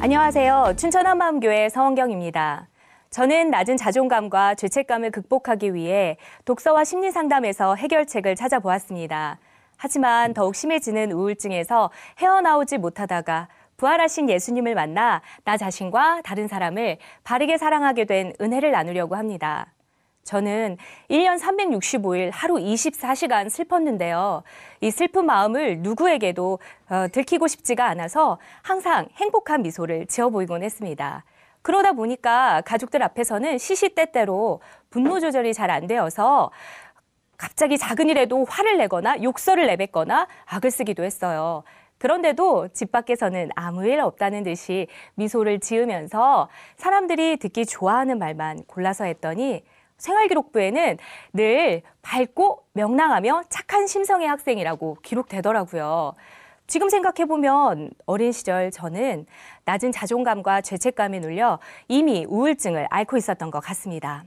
안녕하세요. 춘천 한마음교회 서원경입니다. 저는 낮은 자존감과 죄책감을 극복하기 위해 독서와 심리상담에서 해결책을 찾아보았습니다. 하지만 더욱 심해지는 우울증에서 헤어나오지 못하다가 부활하신 예수님을 만나 나 자신과 다른 사람을 바르게 사랑하게 된 은혜를 나누려고 합니다. 저는 1년 365일 하루 24시간 슬펐는데요. 이 슬픈 마음을 누구에게도 들키고 싶지가 않아서 항상 행복한 미소를 지어 보이곤 했습니다. 그러다 보니까 가족들 앞에서는 시시때때로 분노 조절이 잘 안 되어서 갑자기 작은 일에도 화를 내거나 욕설을 내뱉거나 악을 쓰기도 했어요. 그런데도 집 밖에서는 아무 일 없다는 듯이 미소를 지으면서 사람들이 듣기 좋아하는 말만 골라서 했더니 생활기록부에는 늘 밝고 명랑하며 착한 심성의 학생이라고 기록되더라고요. 지금 생각해보면 어린 시절 저는 낮은 자존감과 죄책감에 눌려 이미 우울증을 앓고 있었던 것 같습니다.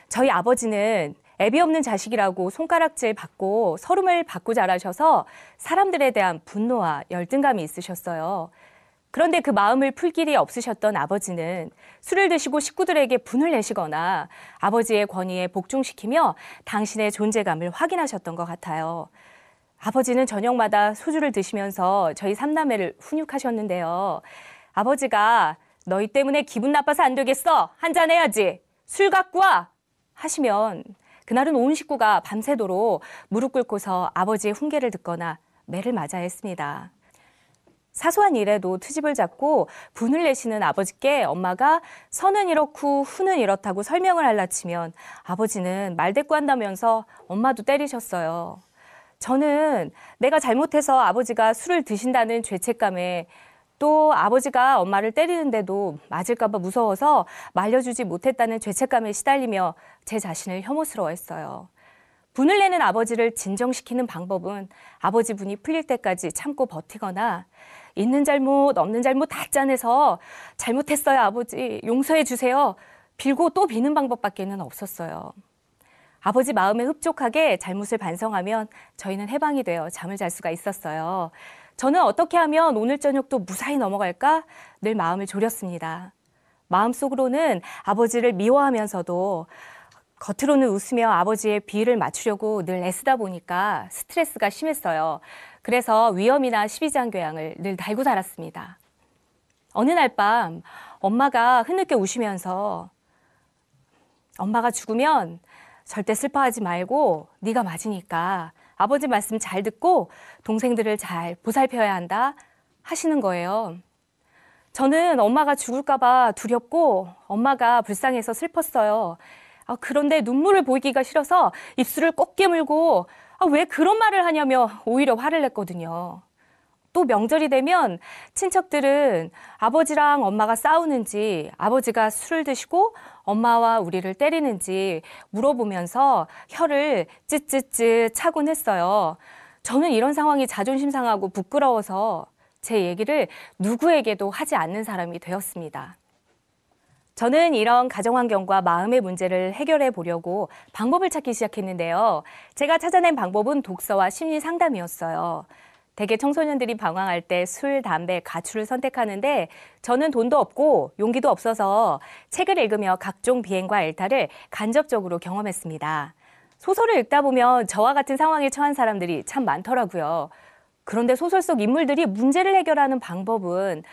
저희 아버지는 애비 없는 자식이라고 손가락질 받고 서름을 받고 자라셔서 사람들에 대한 분노와 열등감이 있으셨어요. 그런데 그 마음을 풀 길이 없으셨던 아버지는 술을 드시고 식구들에게 분을 내시거나 아버지의 권위에 복종시키며 당신의 존재감을 확인하셨던 것 같아요. 아버지는 저녁마다 소주를 드시면서 저희 삼남매를 훈육하셨는데요. 아버지가 너희 때문에 기분 나빠서 안 되겠어. 한잔 해야지. 술 갖고 와. 하시면 그날은 온 식구가 밤새도록 무릎 꿇고서 아버지의 훈계를 듣거나 매를 맞아야 했습니다. 사소한 일에도 트집을 잡고 분을 내시는 아버지께 엄마가 선은 이렇고 후는 이렇다고 설명을 하려치면 아버지는 말대꾸한다면서 엄마도 때리셨어요. 저는 내가 잘못해서 아버지가 술을 드신다는 죄책감에 또 아버지가 엄마를 때리는데도 맞을까 봐 무서워서 말려주지 못했다는 죄책감에 시달리며 제 자신을 혐오스러워했어요. 분을 내는 아버지를 진정시키는 방법은 아버지 분이 풀릴 때까지 참고 버티거나 있는 잘못 없는 잘못 다 짜내서 잘못했어요 아버지 용서해 주세요 빌고 또 비는 방법밖에는 없었어요. 아버지 마음에 흡족하게 잘못을 반성하면 저희는 해방이 되어 잠을 잘 수가 있었어요. 저는 어떻게 하면 오늘 저녁도 무사히 넘어갈까 늘 마음을 졸였습니다. 마음속으로는 아버지를 미워하면서도 겉으로는 웃으며 아버지의 비위를 맞추려고 늘 애쓰다 보니까 스트레스가 심했어요. 그래서 위험이나 십이장교양을 늘 달고 살았습니다. 어느 날 밤 엄마가 흐느껴 우시면서 엄마가 죽으면 절대 슬퍼하지 말고 네가 맞으니까 아버지 말씀 잘 듣고 동생들을 잘 보살펴야 한다 하시는 거예요. 저는 엄마가 죽을까 봐 두렵고 엄마가 불쌍해서 슬펐어요. 그런데 눈물을 보이기가 싫어서 입술을 꼭 깨물고 왜 그런 말을 하냐며 오히려 화를 냈거든요. 또 명절이 되면 친척들은 아버지랑 엄마가 싸우는지 아버지가 술을 드시고 엄마와 우리를 때리는지 물어보면서 혀를 찌찌찌 차곤 했어요. 저는 이런 상황이 자존심 상하고 부끄러워서 제 얘기를 누구에게도 하지 않는 사람이 되었습니다. 저는 이런 가정환경과 마음의 문제를 해결해 보려고 방법을 찾기 시작했는데요. 제가 찾아낸 방법은 독서와 심리상담이었어요. 대개 청소년들이 방황할 때 술, 담배, 가출을 선택하는데 저는 돈도 없고 용기도 없어서 책을 읽으며 각종 비행과 일탈을 간접적으로 경험했습니다. 소설을 읽다 보면 저와 같은 상황에 처한 사람들이 참 많더라고요. 그런데 소설 속 인물들이 문제를 해결하는 방법은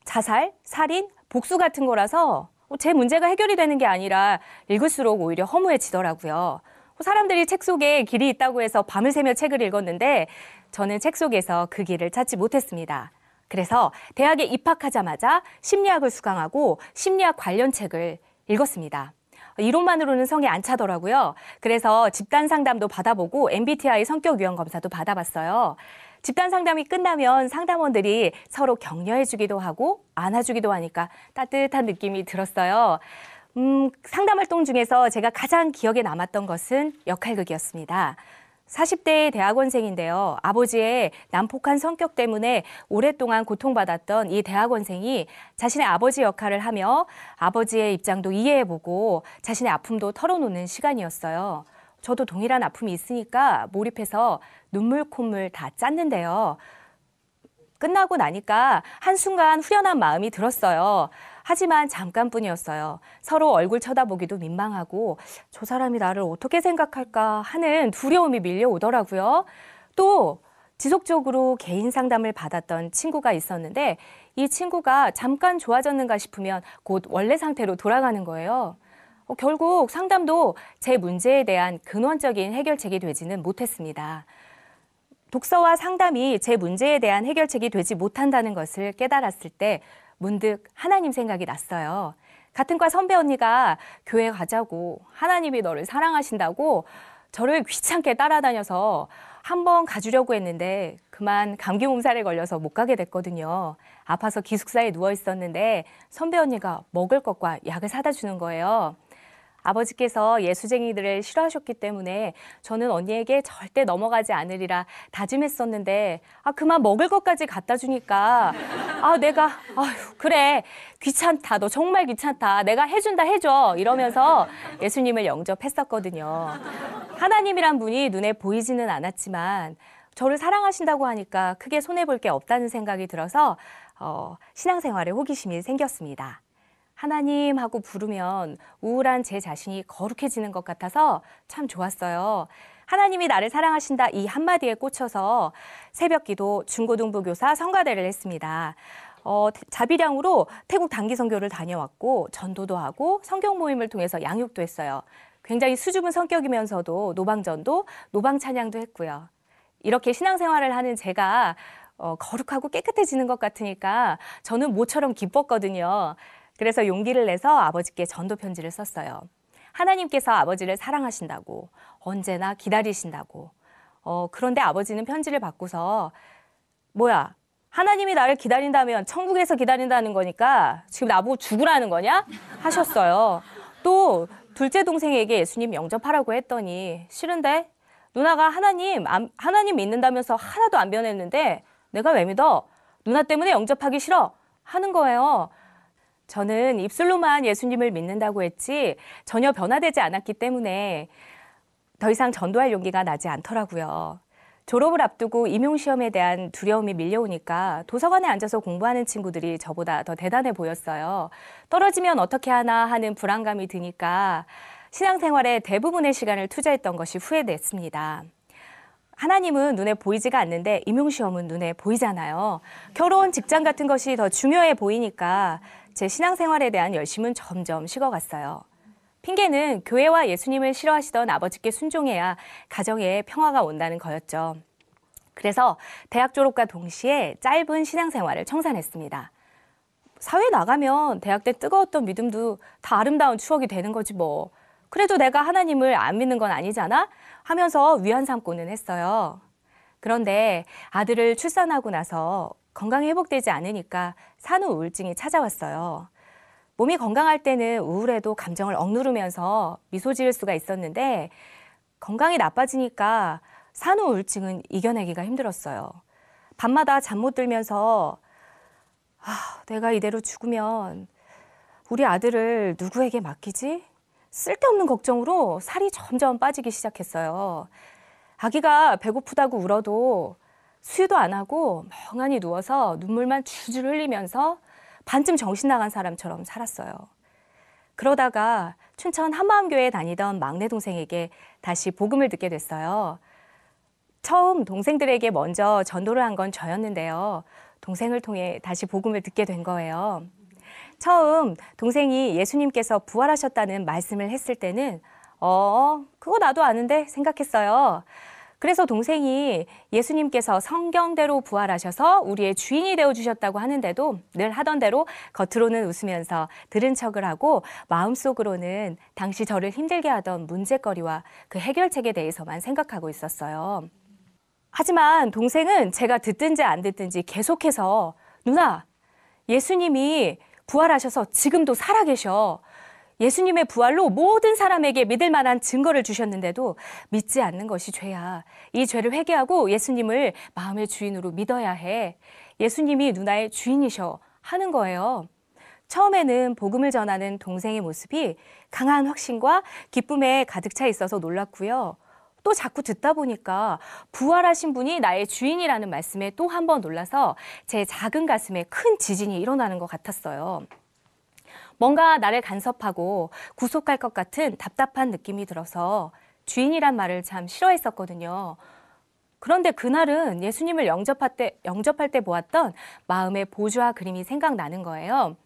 자살, 살인, 복수 같은 거라서 제 문제가 해결이 되는 게 아니라 읽을수록 오히려 허무해지더라고요. 사람들이 책 속에 길이 있다고 해서 밤을 새며 책을 읽었는데 저는 책 속에서 그 길을 찾지 못했습니다. 그래서 대학에 입학하자마자 심리학을 수강하고 심리학 관련 책을 읽었습니다. 이론만으로는 성에 안 차더라고요. 그래서 집단 상담도 받아보고 MBTI 성격 유형 검사도 받아봤어요. 집단 상담이 끝나면 상담원들이 서로 격려해주기도 하고 안아주기도 하니까 따뜻한 느낌이 들었어요. 상담 활동 중에서 제가 가장 기억에 남았던 것은 역할극이었습니다. 40대의 대학원생인데요. 아버지의 난폭한 성격 때문에 오랫동안 고통받았던 이 대학원생이 자신의 아버지 역할을 하며 아버지의 입장도 이해해보고 자신의 아픔도 털어놓는 시간이었어요. 저도 동일한 아픔이 있으니까 몰입해서 눈물 콧물 다 짰는데요. 끝나고 나니까 한순간 후련한 마음이 들었어요. 하지만 잠깐뿐이었어요. 서로 얼굴 쳐다보기도 민망하고 저 사람이 나를 어떻게 생각할까 하는 두려움이 밀려오더라고요. 또 지속적으로 개인 상담을 받았던 친구가 있었는데 이 친구가 잠깐 좋아졌는가 싶으면 곧 원래 상태로 돌아가는 거예요. 결국 상담도 제 문제에 대한 근원적인 해결책이 되지는 못했습니다. 독서와 상담이 제 문제에 대한 해결책이 되지 못한다는 것을 깨달았을 때 문득 하나님 생각이 났어요. 같은 과 선배 언니가 교회 가자고 하나님이 너를 사랑하신다고 저를 귀찮게 따라다녀서 한번 가주려고 했는데 그만 감기 몸살에 걸려서 못 가게 됐거든요. 아파서 기숙사에 누워 있었는데 선배 언니가 먹을 것과 약을 사다 주는 거예요. 아버지께서 예수쟁이들을 싫어하셨기 때문에 저는 언니에게 절대 넘어가지 않으리라 다짐했었는데 그만 먹을 것까지 갖다 주니까 내가 그래 귀찮다 너 정말 귀찮다 내가 해준다 해줘 이러면서 예수님을 영접했었거든요. 하나님이란 분이 눈에 보이지는 않았지만 저를 사랑하신다고 하니까 크게 손해볼 게 없다는 생각이 들어서 신앙생활에 호기심이 생겼습니다. 하나님 하고 부르면 우울한 제 자신이 거룩해지는 것 같아서 참 좋았어요. 하나님이 나를 사랑하신다 이 한마디에 꽂혀서 새벽기도 중고등부 교사 성가대를 했습니다. 자비량으로 태국 단기 선교를 다녀왔고 전도도 하고 성경 모임을 통해서 양육도 했어요. 굉장히 수줍은 성격이면서도 노방전도 노방 찬양도 했고요. 이렇게 신앙생활을 하는 제가 거룩하고 깨끗해지는 것 같으니까 저는 모처럼 기뻤거든요. 그래서 용기를 내서 아버지께 전도 편지를 썼어요. 하나님께서 아버지를 사랑하신다고, 언제나 기다리신다고. 그런데 아버지는 편지를 받고서 뭐야, 하나님이 나를 기다린다면 천국에서 기다린다는 거니까 지금 나보고 죽으라는 거냐? 하셨어요. 또 둘째 동생에게 예수님 영접하라고 했더니 싫은데? 누나가 하나님 믿는다면서 하나도 안 변했는데 내가 왜 믿어? 누나 때문에 영접하기 싫어? 하는 거예요. 저는 입술로만 예수님을 믿는다고 했지 전혀 변화되지 않았기 때문에 더 이상 전도할 용기가 나지 않더라고요. 졸업을 앞두고 임용시험에 대한 두려움이 밀려오니까 도서관에 앉아서 공부하는 친구들이 저보다 더 대단해 보였어요. 떨어지면 어떻게 하나 하는 불안감이 드니까 신앙생활에 대부분의 시간을 투자했던 것이 후회됐습니다. 하나님은 눈에 보이지가 않는데 임용시험은 눈에 보이잖아요. 결혼, 직장 같은 것이 더 중요해 보이니까 제 신앙생활에 대한 열심은 점점 식어갔어요. 핑계는 교회와 예수님을 싫어하시던 아버지께 순종해야 가정에 평화가 온다는 거였죠. 그래서 대학 졸업과 동시에 짧은 신앙생활을 청산했습니다. 사회 나가면 대학 때 뜨거웠던 믿음도 다 아름다운 추억이 되는 거지 뭐. 그래도 내가 하나님을 안 믿는 건 아니잖아? 하면서 위안 삼고는 했어요. 그런데 아들을 출산하고 나서 건강이 회복되지 않으니까 산후 우울증이 찾아왔어요. 몸이 건강할 때는 우울해도 감정을 억누르면서 미소 지을 수가 있었는데 건강이 나빠지니까 산후 우울증은 이겨내기가 힘들었어요. 밤마다 잠 못 들면서 내가 이대로 죽으면 우리 아들을 누구에게 맡기지? 쓸데없는 걱정으로 살이 점점 빠지기 시작했어요. 아기가 배고프다고 울어도 수유도 안 하고 멍하니 누워서 눈물만 줄줄 흘리면서 반쯤 정신 나간 사람처럼 살았어요. 그러다가 춘천 한마음교회에 다니던 막내 동생에게 다시 복음을 듣게 됐어요. 처음 동생들에게 먼저 전도를 한 건 저였는데요. 동생을 통해 다시 복음을 듣게 된 거예요. 처음 동생이 예수님께서 부활하셨다는 말씀을 했을 때는 그거 나도 아는데 생각했어요. 그래서 동생이 예수님께서 성경대로 부활하셔서 우리의 주인이 되어주셨다고 하는데도 늘 하던 대로 겉으로는 웃으면서 들은 척을 하고 마음속으로는 당시 저를 힘들게 하던 문제거리와 그 해결책에 대해서만 생각하고 있었어요. 하지만 동생은 제가 듣든지 안 듣든지 계속해서 누나, 예수님이 부활하셔서 지금도 살아계셔. 예수님의 부활로 모든 사람에게 믿을 만한 증거를 주셨는데도 믿지 않는 것이 죄야. 이 죄를 회개하고 예수님을 마음의 주인으로 믿어야 해. 예수님이 누나의 주인이셔 하는 거예요. 처음에는 복음을 전하는 동생의 모습이 강한 확신과 기쁨에 가득 차 있어서 놀랐고요. 또 자꾸 듣다 보니까 부활하신 분이 나의 주인이라는 말씀에 또 한 번 놀라서 제 작은 가슴에 큰 지진이 일어나는 것 같았어요. 뭔가 나를 간섭하고 구속할 것 같은 답답한 느낌이 들어서 주인이란 말을 참 싫어했었거든요. 그런데 그날은 예수님을 영접할 때 보았던 마음의 보좌 그림이 생각나는 거예요.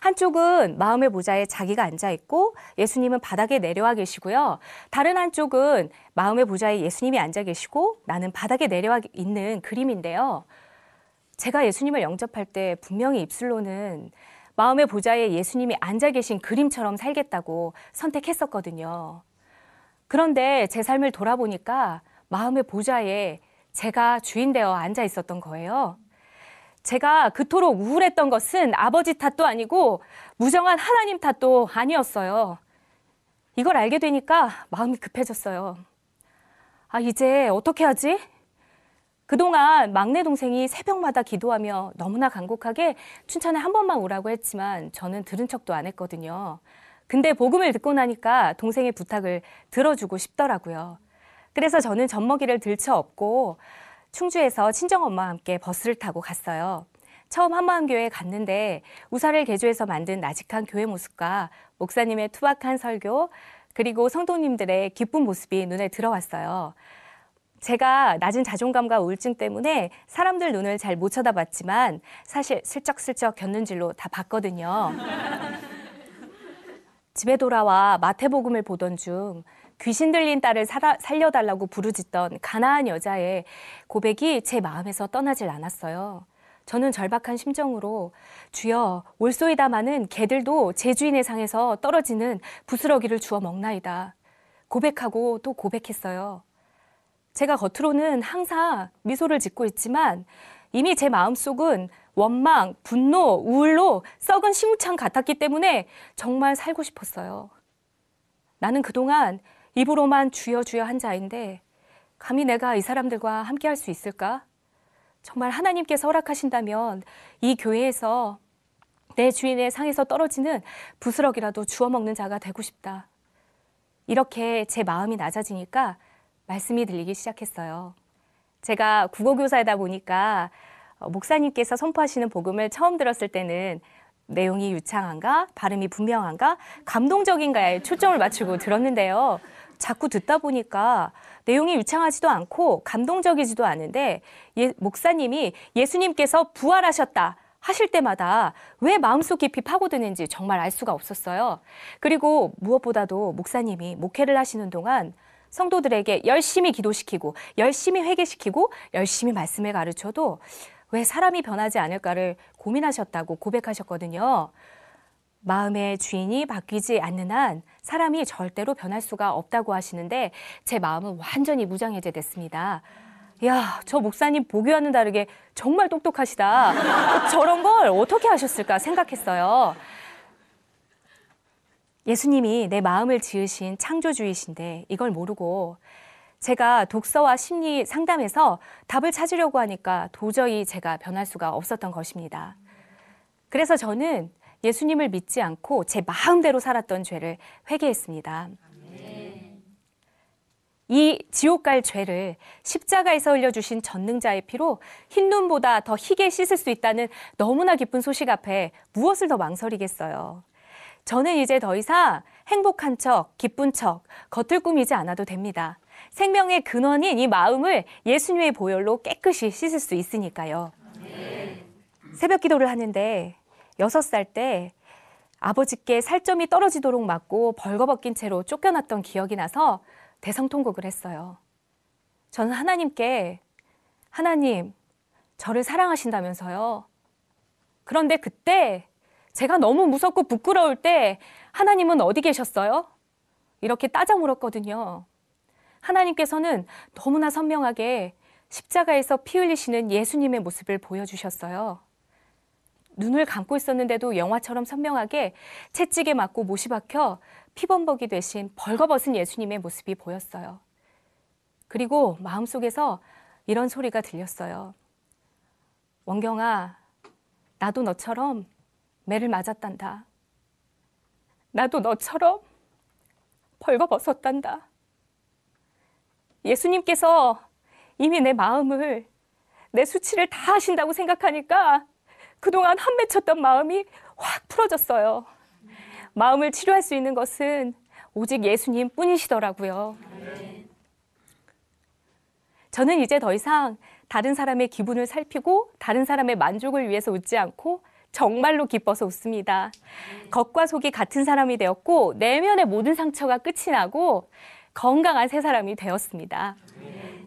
한쪽은 마음의 보좌에 자기가 앉아 있고 예수님은 바닥에 내려와 계시고요. 다른 한쪽은 마음의 보좌에 예수님이 앉아 계시고 나는 바닥에 내려와 있는 그림인데요. 제가 예수님을 영접할 때 분명히 입술로는 마음의 보좌에 예수님이 앉아 계신 그림처럼 살겠다고 선택했었거든요. 그런데 제 삶을 돌아보니까 마음의 보좌에 제가 주인 되어 앉아 있었던 거예요. 제가 그토록 우울했던 것은 아버지 탓도 아니고 무정한 하나님 탓도 아니었어요. 이걸 알게 되니까 마음이 급해졌어요. 이제 어떻게 하지? 그동안 막내 동생이 새벽마다 기도하며 너무나 간곡하게 춘천에 한 번만 오라고 했지만 저는 들은 척도 안 했거든요. 근데 복음을 듣고 나니까 동생의 부탁을 들어주고 싶더라고요. 그래서 저는 젖먹이를 들쳐업고 충주에서 친정엄마와 함께 버스를 타고 갔어요. 처음 한마음교회에 갔는데 우사를 개조해서 만든 나직한 교회 모습과 목사님의 투박한 설교 그리고 성도님들의 기쁜 모습이 눈에 들어왔어요. 제가 낮은 자존감과 우울증 때문에 사람들 눈을 잘 못 쳐다봤지만 사실 슬쩍슬쩍 곁눈질로 다 봤거든요. 집에 돌아와 마태복음을 보던 중 귀신 들린 딸을 살려달라고 부르짖던 가나안 여자의 고백이 제 마음에서 떠나질 않았어요. 저는 절박한 심정으로 주여 올소이다마는 개들도 제 주인의 상에서 떨어지는 부스러기를 주워 먹나이다. 고백하고 또 고백했어요. 제가 겉으로는 항상 미소를 짓고 있지만 이미 제 마음속은 원망, 분노, 우울로 썩은 시궁창 같았기 때문에 정말 살고 싶었어요. 나는 그동안 입으로만 주여 주여 한 자인데 감히 내가 이 사람들과 함께 할 수 있을까? 정말 하나님께서 허락하신다면 이 교회에서 내 주인의 상에서 떨어지는 부스럭이라도 주워 먹는 자가 되고 싶다. 이렇게 제 마음이 낮아지니까 말씀이 들리기 시작했어요. 제가 국어교사이다 보니까 목사님께서 선포하시는 복음을 처음 들었을 때는 내용이 유창한가, 발음이 분명한가, 감동적인가에 초점을 맞추고 들었는데요. 자꾸 듣다 보니까 내용이 유창하지도 않고 감동적이지도 않은데 목사님이 예수님께서 부활하셨다 하실 때마다 왜 마음속 깊이 파고드는지 정말 알 수가 없었어요. 그리고 무엇보다도 목사님이 목회를 하시는 동안 성도들에게 열심히 기도시키고 열심히 회개시키고 열심히 말씀을 가르쳐도 왜 사람이 변하지 않을까를 고민하셨다고 고백하셨거든요. 마음의 주인이 바뀌지 않는 한 사람이 절대로 변할 수가 없다고 하시는데 제 마음은 완전히 무장해제됐습니다. 야, 저 목사님 보기와는 다르게 정말 똑똑하시다. 저런 걸 어떻게 하셨을까 생각했어요. 예수님이 내 마음을 지으신 창조주이신데 이걸 모르고 제가 독서와 심리 상담에서 답을 찾으려고 하니까 도저히 제가 변할 수가 없었던 것입니다. 그래서 저는 예수님을 믿지 않고 제 마음대로 살았던 죄를 회개했습니다. 이 지옥 갈 죄를 십자가에서 흘려주신 전능자의 피로 흰 눈보다 더 희게 씻을 수 있다는 너무나 기쁜 소식 앞에 무엇을 더 망설이겠어요. 저는 이제 더 이상 행복한 척, 기쁜 척, 겉을 꾸미지 않아도 됩니다. 생명의 근원인 이 마음을 예수님의 보혈로 깨끗이 씻을 수 있으니까요. 새벽 기도를 하는데 6살 때 아버지께 살점이 떨어지도록 맞고 벌거벗긴 채로 쫓겨났던 기억이 나서 대성통곡을 했어요. 저는 하나님께 하나님, 저를 사랑하신다면서요. 그런데 그때 제가 너무 무섭고 부끄러울 때 하나님은 어디 계셨어요? 이렇게 따져 물었거든요. 하나님께서는 너무나 선명하게 십자가에서 피 흘리시는 예수님의 모습을 보여주셨어요. 눈을 감고 있었는데도 영화처럼 선명하게 채찍에 맞고 못이 박혀 피범벅이 되신 벌거벗은 예수님의 모습이 보였어요. 그리고 마음속에서 이런 소리가 들렸어요. 원경아, 나도 너처럼 매를 맞았단다. 나도 너처럼 벌거벗었단다. 예수님께서 이미 내 마음을, 내 수치를 다 하신다고 생각하니까 그동안 한 맺혔던 마음이 확 풀어졌어요. 마음을 치료할 수 있는 것은 오직 예수님 뿐이시더라고요. 저는 이제 더 이상 다른 사람의 기분을 살피고 다른 사람의 만족을 위해서 웃지 않고 정말로 기뻐서 웃습니다. 겉과 속이 같은 사람이 되었고 내면의 모든 상처가 끝이 나고 건강한 새 사람이 되었습니다.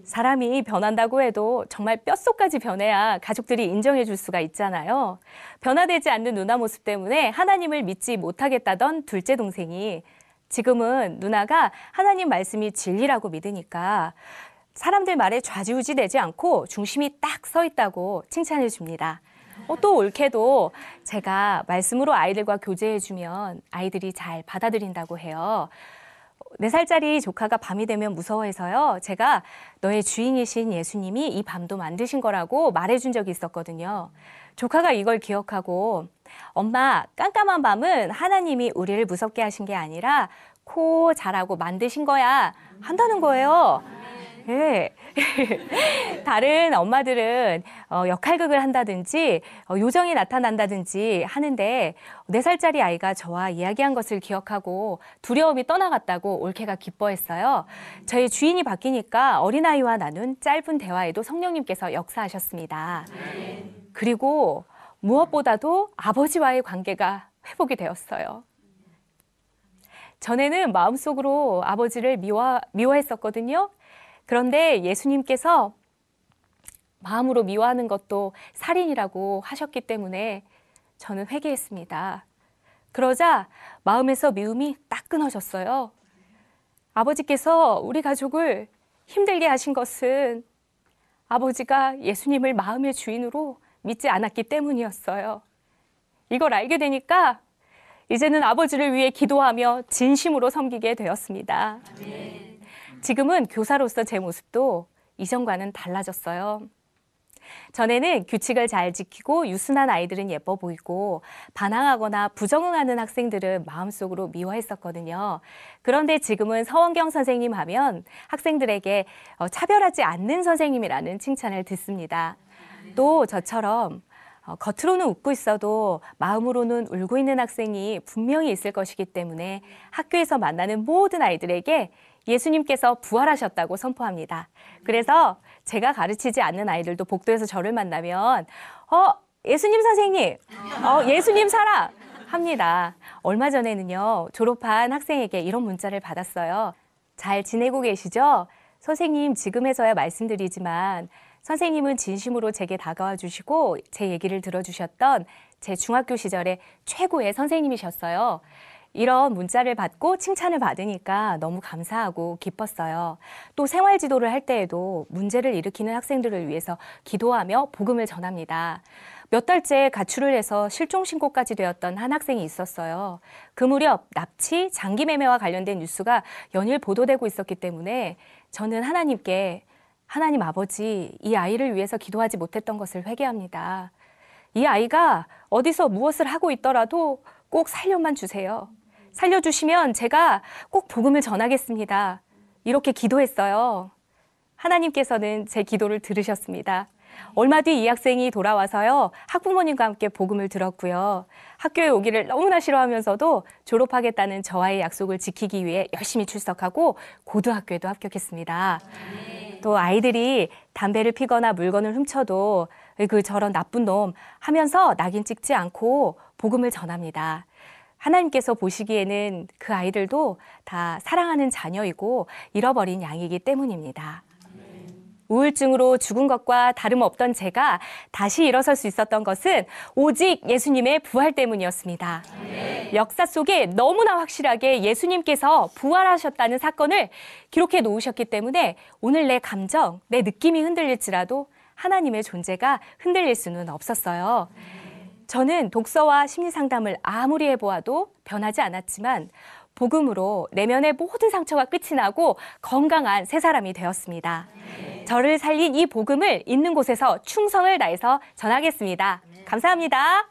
사람이 변한다고 해도 정말 뼛속까지 변해야 가족들이 인정해 줄 수가 있잖아요. 변화되지 않는 누나 모습 때문에 하나님을 믿지 못하겠다던 둘째 동생이 지금은 누나가 하나님 말씀이 진리라고 믿으니까 사람들 말에 좌지우지되지 않고 중심이 딱 서 있다고 칭찬해 줍니다. 또 옳게도 제가 말씀으로 아이들과 교제해주면 아이들이 잘 받아들인다고 해요. 4살짜리 조카가 밤이 되면 무서워해서요. 제가 너의 주인이신 예수님이 이 밤도 만드신 거라고 말해준 적이 있었거든요. 조카가 이걸 기억하고 엄마, 깜깜한 밤은 하나님이 우리를 무섭게 하신 게 아니라 코 자라고 만드신 거야 한다는 거예요. 네. 다른 엄마들은 역할극을 한다든지 요정이 나타난다든지 하는데 4살짜리 아이가 저와 이야기한 것을 기억하고 두려움이 떠나갔다고 올케가 기뻐했어요. 저희 주인이 바뀌니까 어린아이와 나눈 짧은 대화에도 성령님께서 역사하셨습니다. 그리고 무엇보다도 아버지와의 관계가 회복이 되었어요. 전에는 마음속으로 아버지를 미워했었거든요. 그런데 예수님께서 마음으로 미워하는 것도 살인이라고 하셨기 때문에 저는 회개했습니다. 그러자 마음에서 미움이 딱 끊어졌어요. 아버지께서 우리 가족을 힘들게 하신 것은 아버지가 예수님을 마음의 주인으로 믿지 않았기 때문이었어요. 이걸 알게 되니까 이제는 아버지를 위해 기도하며 진심으로 섬기게 되었습니다. 지금은 교사로서 제 모습도 이전과는 달라졌어요. 전에는 규칙을 잘 지키고 유순한 아이들은 예뻐 보이고 반항하거나 부정응하는 학생들은 마음속으로 미워했었거든요. 그런데 지금은 서원경 선생님 하면 학생들에게 차별하지 않는 선생님이라는 칭찬을 듣습니다. 또 저처럼 겉으로는 웃고 있어도 마음으로는 울고 있는 학생이 분명히 있을 것이기 때문에 학교에서 만나는 모든 아이들에게 예수님께서 부활하셨다고 선포합니다. 그래서 제가 가르치지 않는 아이들도 복도에서 저를 만나면 예수님 선생님, 예수님 사랑 합니다. 얼마 전에는요, 졸업한 학생에게 이런 문자를 받았어요. 잘 지내고 계시죠? 선생님, 지금에서야 말씀드리지만 선생님은 진심으로 제게 다가와 주시고 제 얘기를 들어주셨던 제 중학교 시절의 최고의 선생님이셨어요. 이런 문자를 받고 칭찬을 받으니까 너무 감사하고 기뻤어요. 또 생활 지도를 할 때에도 문제를 일으키는 학생들을 위해서 기도하며 복음을 전합니다. 몇 달째 가출을 해서 실종 신고까지 되었던 한 학생이 있었어요. 그 무렵 납치, 장기 매매와 관련된 뉴스가 연일 보도되고 있었기 때문에 저는 하나님께 하나님 아버지, 이 아이를 위해서 기도하지 못했던 것을 회개합니다. 이 아이가 어디서 무엇을 하고 있더라도 꼭 살려만 주세요. 살려주시면 제가 꼭 복음을 전하겠습니다. 이렇게 기도했어요. 하나님께서는 제 기도를 들으셨습니다. 얼마 뒤 이 학생이 돌아와서요, 학부모님과 함께 복음을 들었고요. 학교에 오기를 너무나 싫어하면서도 졸업하겠다는 저와의 약속을 지키기 위해 열심히 출석하고 고등학교에도 합격했습니다. 또 아이들이 담배를 피거나 물건을 훔쳐도 저런 나쁜 놈 하면서 낙인 찍지 않고 복음을 전합니다. 하나님께서 보시기에는 그 아이들도 다 사랑하는 자녀이고 잃어버린 양이기 때문입니다. 우울증으로 죽은 것과 다름없던 제가 다시 일어설 수 있었던 것은 오직 예수님의 부활 때문이었습니다. 역사 속에 너무나 확실하게 예수님께서 부활하셨다는 사건을 기록해 놓으셨기 때문에 오늘 내 감정, 내 느낌이 흔들릴지라도 하나님의 존재가 흔들릴 수는 없었어요. 저는 독서와 심리상담을 아무리 해보아도 변하지 않았지만 복음으로 내면의 모든 상처가 끝이 나고 건강한 새 사람이 되었습니다. 저를 살린 이 복음을 있는 곳에서 충성을 다해서 전하겠습니다. 감사합니다.